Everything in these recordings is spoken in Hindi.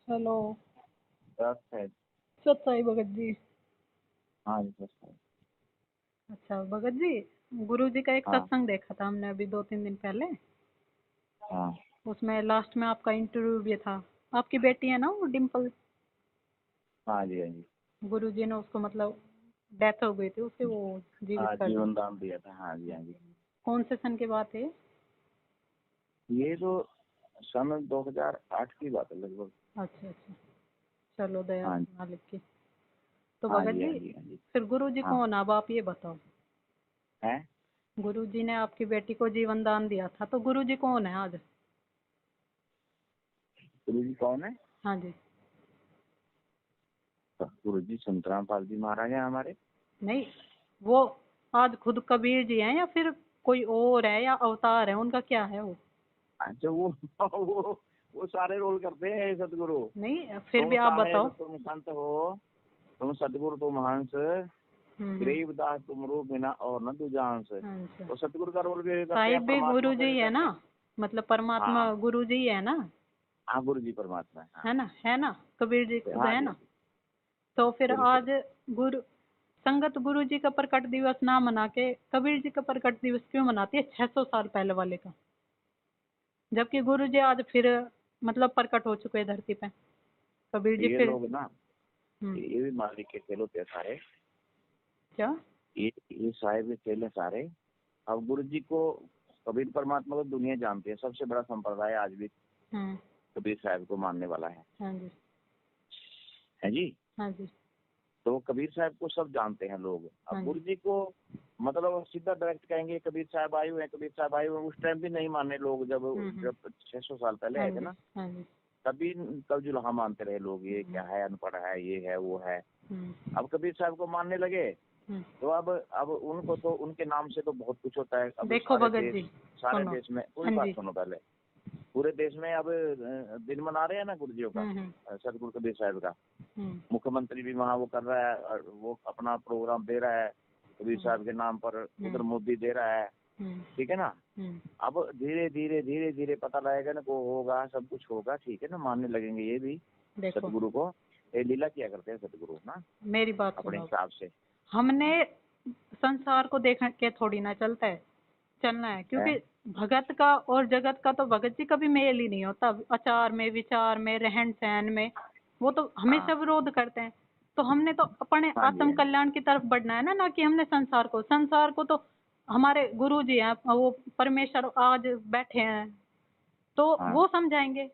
हेलो। दस है। सत साई भगत जी। हाँ जी, दस है। अच्छा भगत जी, गुरु जी का एक हाँ सत्संग देखा था हमने अभी 2-3 दिन पहले। हाँ उसमें लास्ट में आपका इंटरव्यू भी था। आपकी बेटी है ना वो डिम्पल? हाँ जी, हाँ जी। गुरु जी ने उसको मतलब डेथ हो गई थी उसकी, वो जीवित हाँ, कर दी। जीवन दान दिया था। हाँ जी, हाँ जी। कौन से सन की बात है? ये तो सन 2008 की बात है लगभग। अच्छा अच्छा, चलो दया हाँ जी, मालिक की। तो हाँ भगत जी, हाँ जी, जी, हाँ जी। फिर गुरु जी हाँ कौन, अब आप ये बताओ। है। गुरु जी ने आपकी बेटी को जीवन दान दिया था, तो गुरु जी कौन है आज? गुरु जी कौन है? हाँ जी। गुरु जी संतराम पाल जी महाराज हैं हमारे। नहीं, वो आज खुद कबीर जी हैं या फिर कोई और है, या अवतार है, उनका क्या है वो? अच्छा, वो वो सारे रोल करते हैं सतगुरु। नहीं, फिर तुम भी आप साहेब, बताओ। तुम संत हो, तुम सतगुरु, तुम हंस, हम्म। गरीबदास तुम रूप बिना और न दूजांस। अच्छा, तो सतगुरु का रोल भी करते हैं, साहिब भी परमात्मा गुरु का जी भी है ना? करते हैं। मतलब परमात्मा हाँ गुरु जी है ना? हाँ, गुरु जी परमात्मा है। हाँ है ना, है ना? कबीर जी खुद हाँ है जी, हाँ ना? जी। तो फिर बिल्कुल। आज गुरु संगत गुरु जी का प्रकट दिवस ना मना के कबीर जी का प्रकट दिवस क्यों मनाती है 600 साल पहले वाले का? जबकि गुरु जी आज फिर मतलब प्रकट हो चुके हैं धरती पे। कबीर जी ये फिर। लोग ना, हम्म। ये भी मालिक के खेल होते हैं सारे। क्या? ये साहेब के खेल है सारे। अब गुरु जी को, कबीर परमात्मा को दुनिया जानती है, सबसे बड़ा संप्रदाय आज भी हम्म। कबीर साहब को मानने वाला हाँ जी। है जी। हाँ जी। तो कबीर साहब को सब जानते हैं लोग। हाँ अब जी। गुरु जी को मतलब सीधा डायरेक्ट कहेंगे कबीर साहब आए हुए हैं, कबीर साहब आए हुए हैं, उस टाइम भी नहीं माने लोग, जब हम्म। जब 600 साल पहले हाँ आए थे जी। ना, हाँ जी। तभी कब जुल्हा मानते रहे लोग, ये हम्म। क्या है, अनपढ़ है, ये है, वो है। हम्म। अब कबीर साहब को मानने लगे, हम्म। तो अब उनको तो उनके नाम से तो बहुत कुछ होता है। अब देखो भगत जी, सारे सुनो। देश में, पूरी हाँ बात जी। सुनो पहले। पूरे देश में अब दिन मना रहे हैं ना गुरुजियों का, हम्म। सतगुरु कबीर साहब का। हम्म। मुख्यमंत्री भी वहाँ वो कर रहा है, और वो अपना प्रोग्राम दे रहा है कबीर हम्म। साहब के नाम पर। उधर हम्म। मोदी दे रहा है। हम्म। ठीक है ना। हम्म। अब धीरे धीरे धीरे धीरे पता लगेगा ना, को होगा, सब कुछ होगा, ठीक है ना, मानने लगेंगे ये भी देखो, सतगुरु को। ये लीला किया करते हैं सतगुरु ना, मेरी बात अपने सुनो। हिसाब से। हमने संसार को देख के थोड़ी ना चलता है, चलना है, है। क्योंकि भगत का और जगत का तो भगत जी कभी मेल ही नहीं होता। आचार में, विचार में, रहन सहन में वो तो हमेशा हाँ विरोध करते हैं। तो हमने तो अपने हाँ जी, आत्म हाँ जी। कल्याण की तरफ बढ़ना है ना, ना कि हमने संसार को तो हमारे गुरु जी हैं, वो परमेश्वर आज बैठे हैं, तो हाँ, वो समझाएंगे।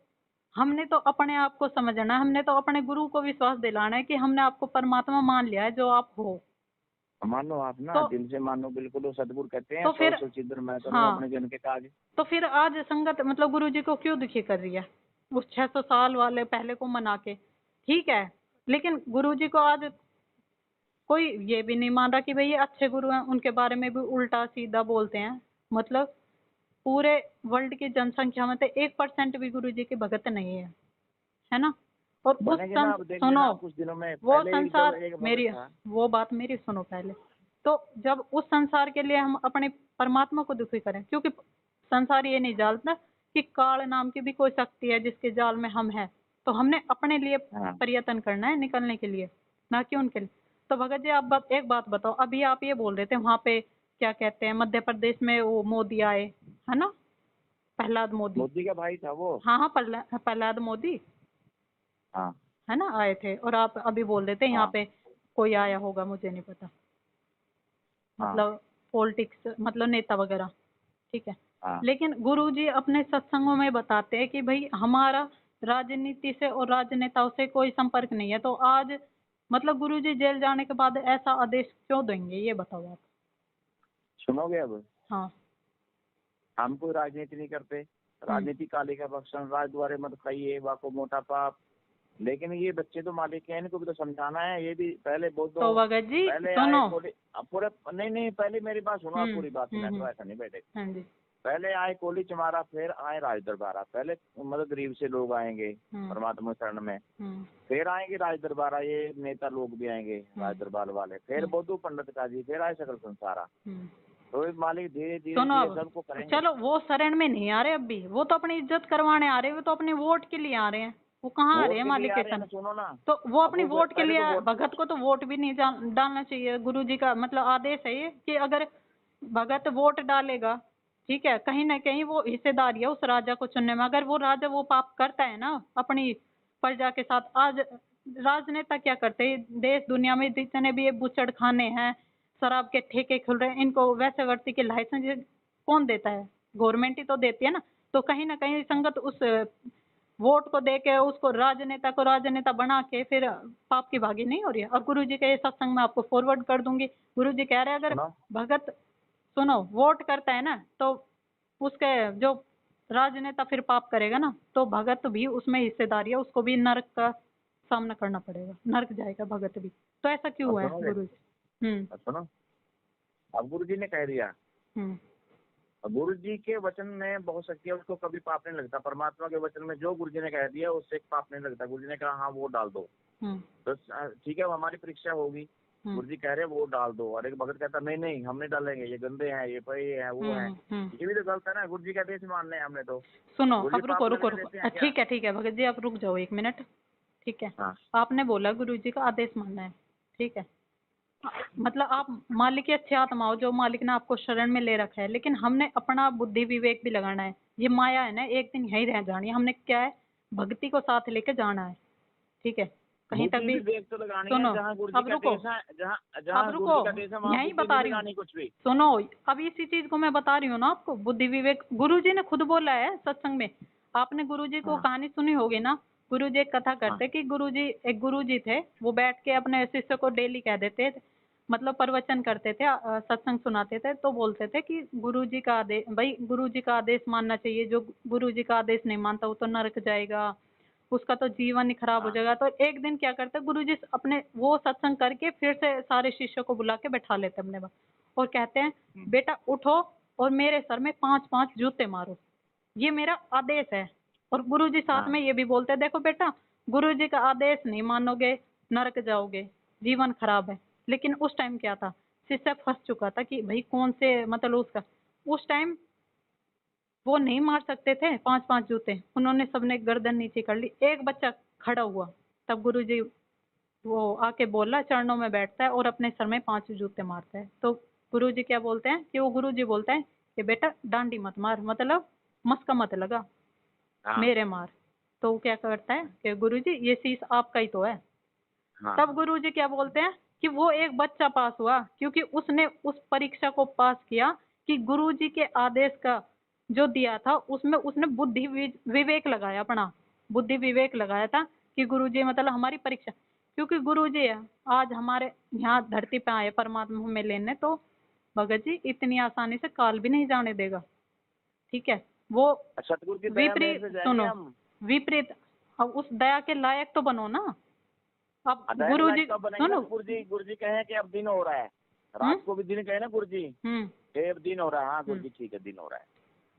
हमने तो अपने आप को समझना है, हमने तो अपने गुरु को विश्वास दिलाना है कि हमने आपको परमात्मा मान लिया है जो आप हो। मानो आप ना तो दिल से मानो, बिल्कुल। वो सतगुरु कहते हैं, तो सौ फिर सचिद्र मैं करूँ हाँ, अपने जन के काज। तो फिर आज संगत मतलब गुरु जी को क्यों दुखी कर रही है उस 600 साल वाले पहले को मना के? ठीक है, लेकिन गुरु जी को आज कोई ये भी नहीं मान रहा कि भाई ये अच्छे गुरु हैं, उनके बारे में भी उल्टा सीधा बोलते हैं। मतलब पूरे वर्ल्ड की जनसंख्या में तो 1% भी गुरु जी के भगत नहीं है ना? और उस बनेंगे ना, अब देख सुनो, लेना कुछ दिनों में। वो पहले जब संसार एक भगत मेरी, था। वो बात मेरी सुनो पहले। तो जब उस संसार के लिए हम अपने परमात्मा को दुखी करें, क्योंकि संसार ये नहीं जानता कि काल नाम की भी कोई शक्ति है जिसके जाल में हम हैं, तो हमने अपने लिए हाँ प्रयत्न करना है निकलने के लिए, ना कि उनके लिए। तो भगत जी आप एक बात बताओ, अभी आप ये बोल रहे थे वहां पे क्या कहते हैं, मध्य प्रदेश में वो मोदी आए, है ना? प्रहलाद मोदी। मोदी का भाई था वो। हाँ हाँ, प्रहलाद मोदी, हाँ है ना, आए थे। और आप अभी बोल रहे थे यहाँ हाँ पे कोई आया होगा, मुझे नहीं पता, हाँ मतलब पॉलिटिक्स, मतलब नेता वगैरह। ठीक है, हाँ। लेकिन गुरुजी अपने सत्संगों में बताते हैं कि भाई हमारा राजनीति से और राजनेताओं से कोई संपर्क नहीं है। तो आज मतलब गुरुजी जेल जाने के बाद ऐसा आदेश क्यों देंगे, ये बताओ आप। सुनोगे अब। हाँ। हम कोई राजनीति नहीं करते। हम्म। राजनीति काली का भक्षण, राज द्वारे मत खाइए, वाको मोटा पाप। लेकिन ये बच्चे तो मालिक हैं, इनको भी तो समझाना है। ये भी पहले बहुत तो दो। भगत जी पहले आए सुनो। कोली। अब पूरे, नहीं नहीं, पहले मेरी बात सुनो, आप पूरी बात सुना तो हम्म। ऐसा नहीं बैठे। हाँ जी। पहले आए कोली चमारा, फिर आए राज दरबारा। पहले मतलब गरीब से लोग आएंगे हम्म। परमात्मा शरण में, हम्म। फिर आएंगे राज दरबारा, ये नेता लोग भी आएंगे हम्म। राज दरबार वाले, फिर हम्म। बौद्धू पंडित का जी, फिर आए सकल संसारा। हम्म। तो ये मालिक धीरे धीरे सुनो धीरे अब, सबको करेंगे। चलो वो शरण में नहीं आ रहे, अब भी वो तो अपनी इज्जत करवाने आ रहे हैं, वो तो अपने वोट के लिए आ रहे हैं। वो कहाँ आ वोट रहे हैं के लिए मालिक आ के रहे हैं सन? ना, सुनो ना। तो वो अपनी अब वो वोट के पहले लिए तो वोट, भगत को तो वोट भी नहीं डालना चाहिए। गुरुजी का मतलब आदेश है ये कि अगर भगत वोट डालेगा, ठीक है, कहीं ना कहीं वो हिस्सेदारी है उस राजा को चुनने में। अगर वो राजा वो पाप करता है ना अपनी प्रजा के साथ। आज राजनेता क्या करते हैं, देश दुनिया में जितने भी ये बुचड़ खाने हैं, शराब के ठेके खुल रहे हैं, इनको वैसे व्यक्ति के लाइसेंस कौन देता है? गवर्नमेंट ही तो देती है ना। तो कहीं ना कहीं संगत उस वोट को दे के उसको राजनेता को राजनेता बना के फिर पाप की भागी नहीं हो रही है। और गुरुजी के सत्संग में आपको फॉरवर्ड कर दूंगी। गुरुजी कह रहे हैं अगर सुनो। भगत, सुनो, वोट करता है ना तो उसके जो राजनेता फिर पाप करेगा ना तो भगत भी उसमें हिस्सेदारी है, उसको भी नरक का सामना करना पड़ेगा, नरक जाएगा भगत भी। तो ऐसा क्यों अब है सुनोगे? गुरुजी? अब सुनो, अब गुरु जी ने कह दिया। हम्म गुरु जी के वचन में बहुत शक्ति है, उसको कभी पाप नहीं लगता। परमात्मा के वचन में जो गुरु जी ने कह दिया उससे एक पाप नहीं लगता। गुरु जी ने कहा हाँ वोट डाल दो, हम्म तो ठीक है, वो हमारी परीक्षा होगी। गुरु जी कह रहे हैं वोट डाल दो, और एक भगत कहता नहीं नहीं हम नहीं डालेंगे, ये गंदे हैं, ये पे है, वो है। ये भी तो गलत है ना, गुरु जी का आदेश मानने हैं हमने तो। सुनो, गुरु जी अब पाप रुको रुको लगने देते रुको, हैं क्या? ठीक है भगत जी, आप रुक जाओ 1 मिनट। ठीक है, हाँ आपने बोला गुरुजी का आदेश मानना है, ठीक है, मतलब आप मालिक की अच्छी आत्मा हो, जो मालिक ने आपको शरण में ले रखा है, लेकिन हमने अपना बुद्धि विवेक भी लगाना है। ये माया है ना, एक दिन यहीं रह जानी है। हमने क्या है, भक्ति को साथ लेके जाना है, ठीक है, कहीं तक बुद्धि भी। भी देख तो लगानी है, सुनो, जहाँ गुरु जी अब का रुको, देश है, जहाँ अब जहाँ गुरु रुको, जी का देश है वहाँ यही बुद्धि बता नहीं रही हूँ। लगानी कुछ भी। सुनो, अब इसी चीज को मैं बता रही हूँ ना आपको, बुद्धि विवेक गुरुजी ने खुद बोला है सत्संग में। आपने गुरुजी को हाँ कहानी सुनी होगी ना। गुरुजी एक कथा हाँ करते कि गुरुजी, एक गुरुजी थे, वो बैठ के अपने शिष्य को डेली कह देते, मतलब प्रवचन करते थे, सत्संग सुनाते थे, तो बोलते थे कि गुरुजी का आदेश, भाई गुरुजी का आदेश मानना चाहिए, जो गुरुजी का आदेश नहीं मानता वो तो नरक जाएगा, उसका तो जीवन ही खराब हो हाँ जाएगा। तो एक दिन क्या करते गुरुजी अपने वो सत्संग करके फिर से सारे शिष्यों को बुला के बैठा लेते अपने पास, और कहते हैं बेटा उठो और मेरे सर में 5-5 जूते मारो, ये मेरा आदेश है। और गुरुजी साथ हाँ में ये भी बोलते हैं, देखो बेटा, गुरुजी का आदेश नहीं मानोगे नरक जाओगे, जीवन खराब है। लेकिन उस टाइम क्या था, शिष्य फंस चुका था कि भाई कौन से मतलब उसका, उस टाइम वो नहीं मार सकते थे 5-5 जूते, उन्होंने सबने गर्दन नीचे कर ली। एक बच्चा खड़ा हुआ, तब गुरुजी वो आके बोला, चरणों में बैठता है और अपने सर में 5 जूते मारता है। तो गुरुजी क्या बोलते हैं कि वो गुरुजी बोलते हैं कि बेटा डांडी मत मार, मतलब मस्का मत लगा, हाँ मेरे मार। तो वो क्या करता है कि गुरुजी ये शीश आपका ही तो है। हाँ तब गुरुजी क्या बोलते हैं कि वो एक बच्चा पास हुआ क्योंकि उसने उस परीक्षा को पास किया कि गुरुजी के आदेश का जो दिया था उसमें उसने बुद्धि विवेक लगाया, अपना बुद्धि विवेक लगाया था कि गुरुजी मतलब हमारी परीक्षा, क्योंकि गुरुजी है आज हमारे यहाँ धरती पे आए परमात्मा हमें लेने, तो भगत जी इतनी आसानी से काल भी नहीं जाने देगा, ठीक है। वो सतगुरु की दया मेरे विपरीत, से जाएंगे सुनो, हम। विपरीत, अब उस दया के लायक तो बनो ना। अब दया के गुरुजी लायक कब बनेंगे ना, सुनो, गुरु जी कहे कि अब दिन हो रहा है, रात को भी दिन कहे ना गुरु जी, हम्म अब दिन हो रहा है। हाँ गुरु जी ठीक है, दिन हो रहा है।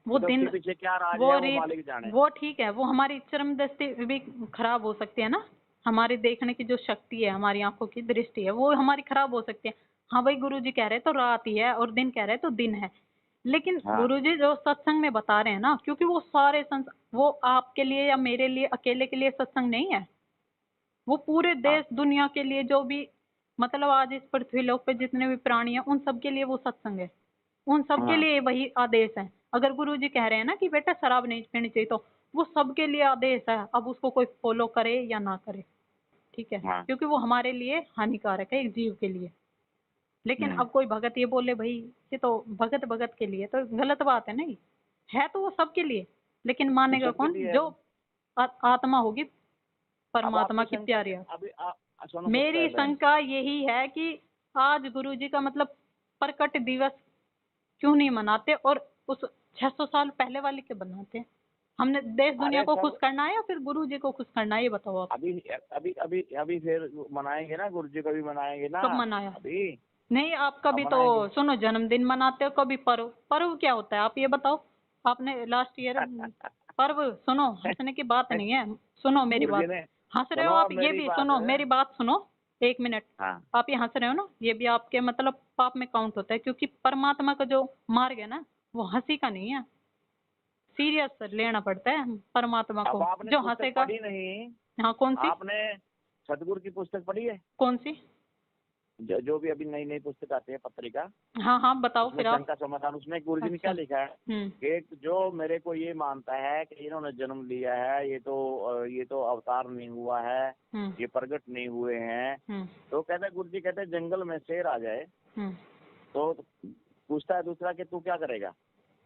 वो तो दिन, उसके पीछे क्या राज वो है वो रीत, मालिक जाने। वो ठीक है, वो हमारी चरम दृष्टि भी खराब हो सकती है ना, हमारी देखने की जो शक्ति है, हमारी आंखों की दृष्टि है, वो हमारी खराब हो सकती है। हाँ भाई गुरुजी कह रहे तो रात ही है और दिन कह रहे तो दिन है, लेकिन हाँ गुरुजी जो सत्संग में बता रहे हैं ना, क्योंकि वो सारे वो आपके लिए या मेरे लिए अकेले के लिए सत्संग नहीं है, वो पूरे हाँ देश दुनिया के लिए, जो भी मतलब आज इस पृथ्वी लोक पे जितने भी प्राणी हैं उन सब के लिए वो सत्संग है, उन सब के हाँ लिए वही आदेश है। अगर गुरुजी कह रहे हैं ना कि बेटा शराब नहीं पीनी चाहिए, तो वो सबके लिए आदेश है, अब उसको कोई फॉलो करे या ना करे, ठीक है, हाँ क्योंकि वो हमारे लिए हानिकारक है एक जीव के लिए। लेकिन हम्म। अब कोई भगत ये बोले भाई ये तो भगत भगत के लिए, तो गलत बात है नहीं, है तो वो सबके लिए, लेकिन तो मानेगा सबके कौन, लिए है। जो आत्मा होगी अब परमात्मा आपकी की शंका प्यारी। अभी सुनो सबसे मेरी पहले। शंका यही है कि आज गुरुजी का मतलब प्रकट दिवस क्यों नहीं मनाते, और उस 600 साल पहले वाले के बनाते हैं। हमने देश दुनिया अरे को खुश सब करना है या फिर गुरुजी को खुश करना है, ये बताओ आप। अभी अभी अभी अभी फिर मनाएंगे ना, गुरु जी का भी मनाएंगे ना। कब मनाया? अभी नहीं, आप कभी अब तो मनाएंगे। सुनो जन्मदिन मनाते हो, कभी पर्व, पर्व क्या होता है आप ये बताओ। आपने लास्ट ईयर पर्व, सुनो हंसने की बात नहीं है, सुनो मेरी गुरु जी बात, ने, हंस रहे हो सुनो आप, ये मेरी भी बात। सुनो मेरी बात सुनो 1 मिनट। हाँ आप ये हंस रहे हो ना, ये भी आपके मतलब पाप में काउंट होता है, क्योंकि परमात्मा का जो मार्ग है ना वो हंसी का नहीं है, सीरियस लेना पड़ता है परमात्मा अब को, आपने जो पुस्तक हंसेगा। पढ़ी नहीं, हाँ, कौन सी? आपने सतगुरु की पुस्तक पढ़ी है? कौन सी? जो भी अभी नई नई पुस्तक आती है पत्रिका, हाँ हाँ, बताओ उसमें फिर आप। शंका समाधान, उसमें गुरु जी ने क्या अच्छा। लिखा है कि जो मेरे को ये मानता है कि इन्होंने जन्म लिया है, ये तो अवतार नहीं हुआ है, ये प्रकट नहीं हुए हैं, तो कहते गुरु जी कहते जंगल में शेर आ जाए तो पूछता है दूसरा कि तू क्या करेगा,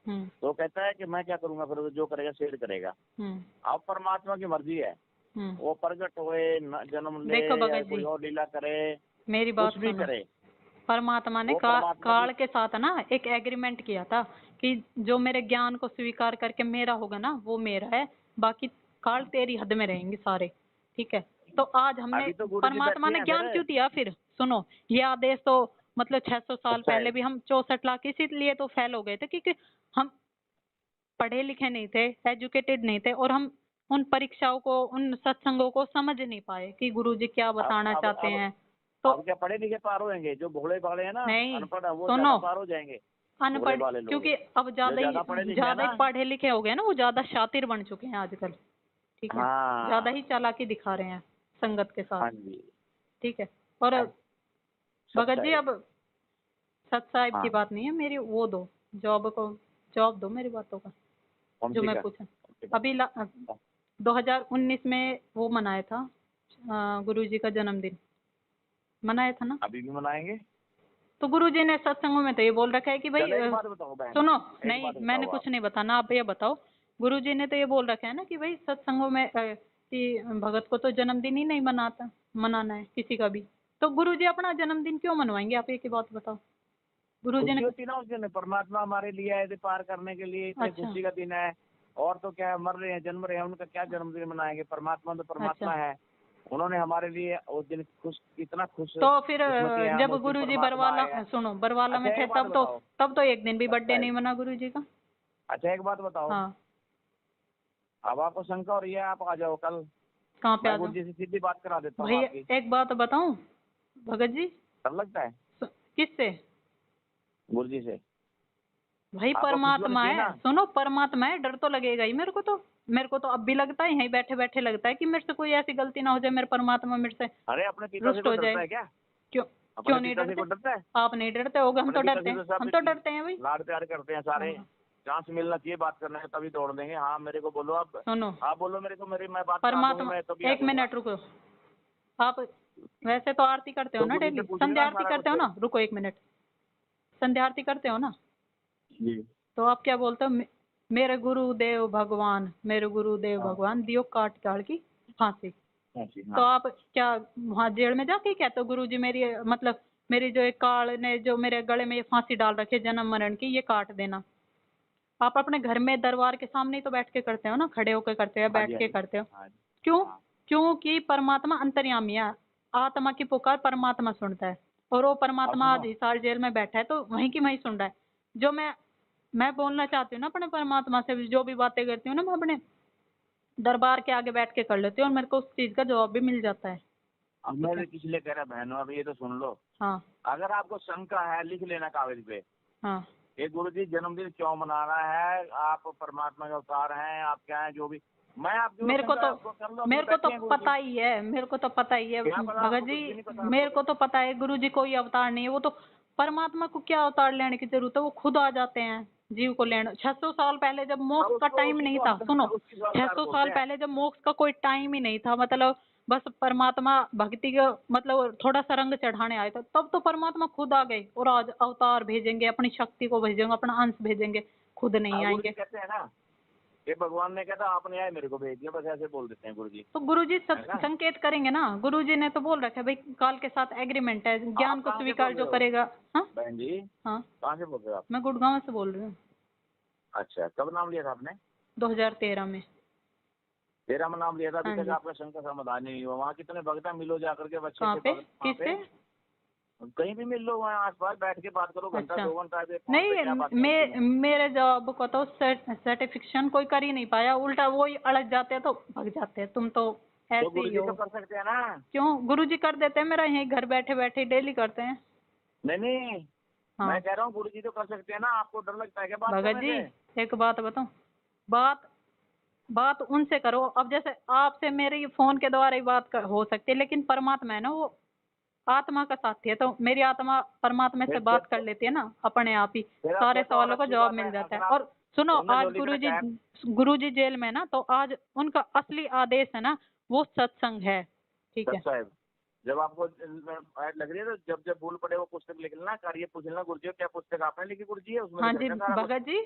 तो कहता है कि मैं क्या करूंगा, फिर जो करेगा शेर करेगा। अब परमात्मा की मर्जी है, वो प्रकट होए, जन्म ले, देखो या भगत कोई जी, और लीला करे, मेरी बात कुछ भी सुनो। करे, परमात्मा ने वो परमात्मा काल की। के साथ ना एक एग्रीमेंट किया था कि जो मेरे ज्ञान को स्वीकार करके मेरा होगा ना वो मेरा है, बाकी काल तेरी हद में रहेंगे सारे। ठीक है, तो आज हमने अभी तो गुरु जी परमात्मा बैठे ने हैं ज्ञान फिर। क्यों दिया फिर? सुनो, ये आदेश तो मतलब 600 साल अच्छा है। पहले भी हम 64 लाख इसीलिए तो फेल हो गए थे क्योंकि हम पढ़े लिखे नहीं थे, एजुकेटेड नहीं थे, और हम उन परीक्षाओं को, उन सत्संगों को समझ नहीं पाए कि गुरुजी क्या अब बताना अब चाहते अब हैं। तो अब क्या पढ़े लिखे पार होंगे? जो भोले भाले हैं ना, नहीं, अनपढ़ है, वो सुनो, ज्यादा पार हो जाएंगे। भोले अनपढ़ भाले लोग क्योंकि अब जो ज्यादा पढ़े लिखे हैं ज्यादा ही ना। पढ़े लिखे हो गए ना, वो ज्यादा शातिर बन चुके हैं आजकल। ठीक है, ज्यादा हाँ ही चालाकी दिखा रहे हैं संगत के साथ। हाँ जी। ठीक है, और भगत जी सच्चाई। अब सत साहिब की हाँ, बात नहीं है मेरी, वो दो जॉब को, जॉब दो मेरी बातों का कौन जो सी मैं का? पूछा। कौन सी का? अभी 2019 में वो मनाया था गुरुजी का जन्मदिन मनाया था ना, अभी भी मनाएंगे। तो गुरुजी ने सत्संगों में तो ये बोल रखा है कि भाई चलो एक बात बताओ बहन, सुनो, एक नहीं बात मैंने बताओ आप। कुछ नहीं बताना, आप ये बताओ। गुरुजी ने तो ये बोल रखा है ना कि भाई सत्संगों में कि भगत को तो जन्मदिन ही नहीं मनाना है किसी का भी, तो गुरुजी अपना जन्मदिन क्यों मनवाएंगे? आप एक ही बात बताओ। गुरुजी खुशी ने होती ना उस दिन, परमात्मा हमारे लिए आए थे पार करने के लिए, इतने अच्छा खुशी का दिन है। और तो क्या है, मर रहे हैं, जन्म रहे हैं, उनका क्या जन्मदिन मनाएंगे? परमात्मा तो परमात्मा अच्छा, है, उन्होंने हमारे लिए उस दिन खुश, इतना खुश तो फिर किस्मती है हम, जब उस दिन गुरुजी परमात्मा बरवाला आए हैं। सुनो बरवाला में अच्छा थे एक बात बताओ। तब तो एक दिन भी अच्छा बर्थडे है। नहीं मना गुरुजी का। अच्छा एक बात बताओ। हाँ, अब आपको शंका हो रही है, आप आ जाओ कल, कहाँ पे मैं आ गुरु जाऊँ? जी से सीधी बात करा देता हूँ भैया आपकी। एक बात बताऊं भगत जी, डर लगता है किससे? गुरु जी से? भाई आपको खुशी होनी परमात्मा चाहिए है, ना। सुनो परमात्मा है, डर तो लगेगा ही मेरे को तो अब भी लगता है, यहीं बैठे बैठे लगता है कि मेरे से कोई ऐसी गलती ना हो जाए, मेरे परमात्मा मेरे से अरे अपने पिता से रुष्ट कोई हो डरता जाए। है क्या? क्यों? अपने क्यों नहीं पिता से डरते? कोई डरता है? आप नहीं डरते होगे, हम अपने तो पिता डरते से हैं, तो सब हम तो डरते हैं भाई। लाड प्यार करते हैं सारे। हाँ, चांस मिलना चाहिए बात करने का, तभी दौड़ देंगे। हाँ मेरे को बोलो सुनो आप बोलो मेरे को, मेरी मैं बात करा दूंगी, परमात्मा, मैं तभी आ एक जाऊंगा। मिनट रुको। आप वैसे तो आरती करते हो तो ना गुरु जी से डेली, पूछ संध्या लेना आरती सारा करते कुछ हो फिर। ना? रुको एक मिनट, संध्या आरती करते हो ना? जी। तो आप क्या बोलते हो? मेरे गुरुदेव भगवान, मेरे गुरुदेव हाँ भगवान दियो काट काट की फांसी। हाँ जी, तो हाँ। आप क्या वहाँ जेल में जाके कहते हो गुरुजी मेरी मतलब मेरी जो एक काल ने जो मेरे गले में ये फांसी डाल रखी है जन्म मरण की, ये काट देना? आप अपने घर में दरबार के सामने ही तो बैठ के करते हो ना, खड़े होकर करते हो, हाँ बैठ जी, हाँ के जी, करते हो? हाँ जी। क्यों? हाँ क्योंकि परमात्मा अंतर्यामी है, आत्मा की पुकार परमात्मा सुनता है, और वो अब परमात्मा सुनो। आज हिसार जेल में बैठा है तो वहीं की वहीं सुन रहा है। जो मैं बोलना चाहती हूँ ना अपने परमात्मा से, जो भी बातें करती हूँ ना मैं अपने दरबार के आगे बैठ के कर लेती हूँ, और मेरे को उस चीज का जवाब भी मिल जाता है। अब ठीक मैं है। भी किस लिए कह रहा बहनों, अब ये तो सुन लो। हाँ अगर आपको शंका है, लिख लेना कागज पे। हाँ, ये गुरु जी जन्मदिन क्यों मनाना है, आप परमात्मा के अवतार हैं, आप क्या हैं, जो भी। मैं आपकी मेरे को शंका है, तो आपको कर लो, अपने मेरे को तो बैठे हैं गुरु जी। पता ही है, मेरे को तो पता ही है क्या पता भगत आपको? कुछ भी नहीं जी, पता आपको मेरे तो। को तो पता है गुरु जी कोई अवतार नहीं है, वो तो परमात्मा को क्या अवतार लेने की जरूरत है, वो खुद आ जाते हैं जीव को लेने। 600 साल पहले जब अब मोक्ष का उसको टाइम उसी नहीं को था, सुनो, उसकी जो अवतार 600 बोलते साल हैं। पहले जब मोक्ष का कोई टाइम ही नहीं था, मतलब बस परमात्मा भक्ति का मतलब थोड़ा सा रंग चढ़ाने आए थे, तब तो परमात्मा खुद आ गए और आज अवतार भेजेंगे, अपनी शक्ति को भेजेंगे, अपना अंश भेजेंगे, खुद नहीं हाँ गुरु जी आएंगे। कहते हैं ना, ये भगवान ने कहता आपने आए मेरे को भेज दिया, बस ऐसे बोल देते हैं गुरु जी। तो गुरुजी सब है ना? संकेत करेंगे ना, गुरुजी ने तो बोल रखा है भाई काल के साथ एग्रीमेंट है, ज्ञान आप को कहाँ से बोल स्वीकार जो रहे हो करेगा। हाँ बहन जी? हाँ, कहाँ से बोल रहे हो आप? मैं गुड़गांव से बोल रही हूँ। अच्छा, कब नाम लिया था आपने? 2013 में। तेरा में नाम लिया था, अभी हाँ तक जी। आपका शंका समाधान नहीं हुआ। वहाँ कितने भक्त हैं, मिलो जाकर के, अच्छे कहाँ अच्छे पे? भक्त वहाँ पे। किससे? कहीं भी मिल लो, वहाँ आसपास बैठ के बात करो, घंटा अच्छा, 2 घंटा फोन पे नहीं क्या बात करनी है। मेरे जवाब को तो सर्टिफिकेशन कोई कर ही नहीं पाया, उल्टा वो ही अड़क जाते हैं तो भग जाते हैं, तुम तो तो ऐसे गुरु ही जी हो। तो कर सकते हैं ना। क्यों? गुरुजी कर देते हैं, मेरा यहीं घर बैठे बैठे डेली करते हैं। नहीं नहीं, हाँ मैं कह रहा हूँ गुरु जी तो कर सकते हैं ना, आपको डर लगता है क्या बात भगत करने जी, से? एक बात बताऊं, बात उनसे करो। अब जैसे आपसे मेरी फोन के द्वारा ही हो सकती है, लेकिन परमात्मा है ना, वो आत्मा का साथी है, तो मेरी आत्मा परमात्मा से बात कर लेती है ना अपने आप ही, सारे सवालों का जवाब मिल जाता है। और सुनो, आज गुरुजी जेल में ना, तो आज उनका असली आदेश है ना, वो सत्संग है। ठीक है, जब आपको लग रही है तो जब भूल पड़े वो पुस्तक लिख लेना, कार्य पूछ लेना गुरुजी क्या पुस्तक आपने लिखी गुरुजी है उसमें। हाँ जी भगत जी,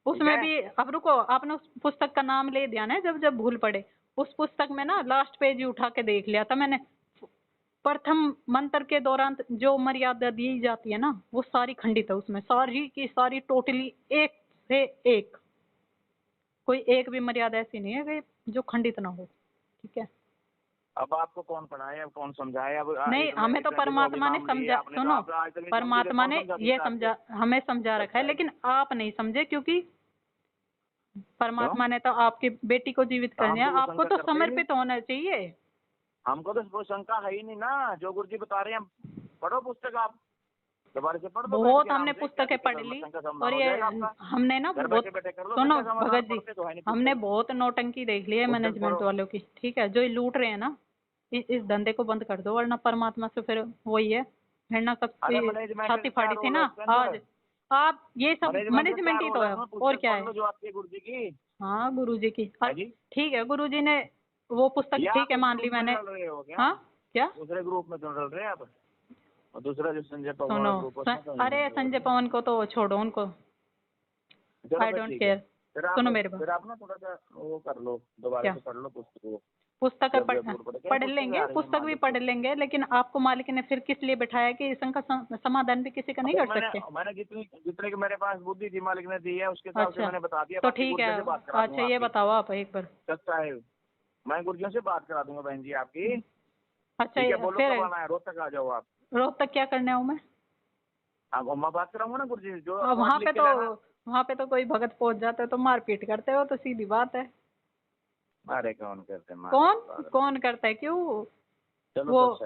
उसमें भी अब रुको, आपने उस पुस्तक का नाम ले दिया ना, जब भूल पड़े, उस पुस्तक में ना लास्ट पेज ही उठा के देख लिया था मैंने। प्रथम मंत्र के दौरान जो मर्यादा दी जाती है ना, वो सारी खंडित है उसमें, सारी की सारी टोटली एक से एक, कोई एक भी मर्यादा ऐसी नहीं है कि जो खंडित ना हो। ठीक है, अब आपको कौन पढ़ाए, अब कौन समझाए? अब नहीं, हमें तो परमात्मा ने समझा, सुनो, परमात्मा ने ये समझा, हमें समझा रखा है, लेकिन आप नहीं समझे, क्योंकि परमात्मा ने तो आपकी बेटी को जीवित कर दिया, आपको तो समर्पित होना चाहिए। हमको तो कोई शंका है ही नहीं ना, जो गुरुजी बता रहे हैं पढ़ो पुस्तक, आप दोबारा से पढ़ दो। बहुत हमने पुस्तकें पढ़ ली, और ये हमने ना बहुत, सुनो भगत जी, हमने बहुत नौटंकी देख ली है मैनेजमेंट वालों की। ठीक है, जो ये लूट रहे हैं ना, इस धंधे को बंद कर दो, वरना परमात्मा से फिर वही है, हिरना कब छाती फाड़ी थी ना, आज आप ये सब मैनेजमेंट ही तो है, और क्या है। जो आपके गुरुजी की, हाँ गुरुजी की, ठीक है, गुरुजी ने वो पुस्तक, ठीक है, मान ली मैंने। हाँ क्या दूसरे ग्रुप में डल रहे हैं आप, और दूसरा जो संजय पवन सुनो, अरे संजय पवन को तो छोड़ो, उनको आई डोंट केयर। सुनो मेरे बात, फिर आप ना थोड़ा सा वो कर लो, दोबारा से पढ़ लो पुस्तक। पुस्तक पढ़ लेंगे, पुस्तक भी पढ़ लेंगे, लेकिन आपको मालिक ने फिर किस लिए बैठाया कि इसका समाधान भी किसी का नहीं कर सकते? मैंने जितने की मेरे पास बुद्धि थी मालिक ने दी है, उसके हिसाब से मैंने बता दिया। तो ठीक है, अच्छा ये बताओ आप एक बार। सच्चा है, मैं गुरुजियों से बात करा दूंगा बहन जी आपकी। अच्छा ये बोलो कब आना है? रोहतक आ जाओ आप। रोहतक क्या करने आऊँ मैं? आप अम्मा बात कराऊंगा ना गुरुजी, जो वहाँ पे तो कोई भगत पहुंच जाते है तो मारपीट करते हो, तो सीधी बात है। अरे कौन करते हैं? कौन करता है, क्यों? वो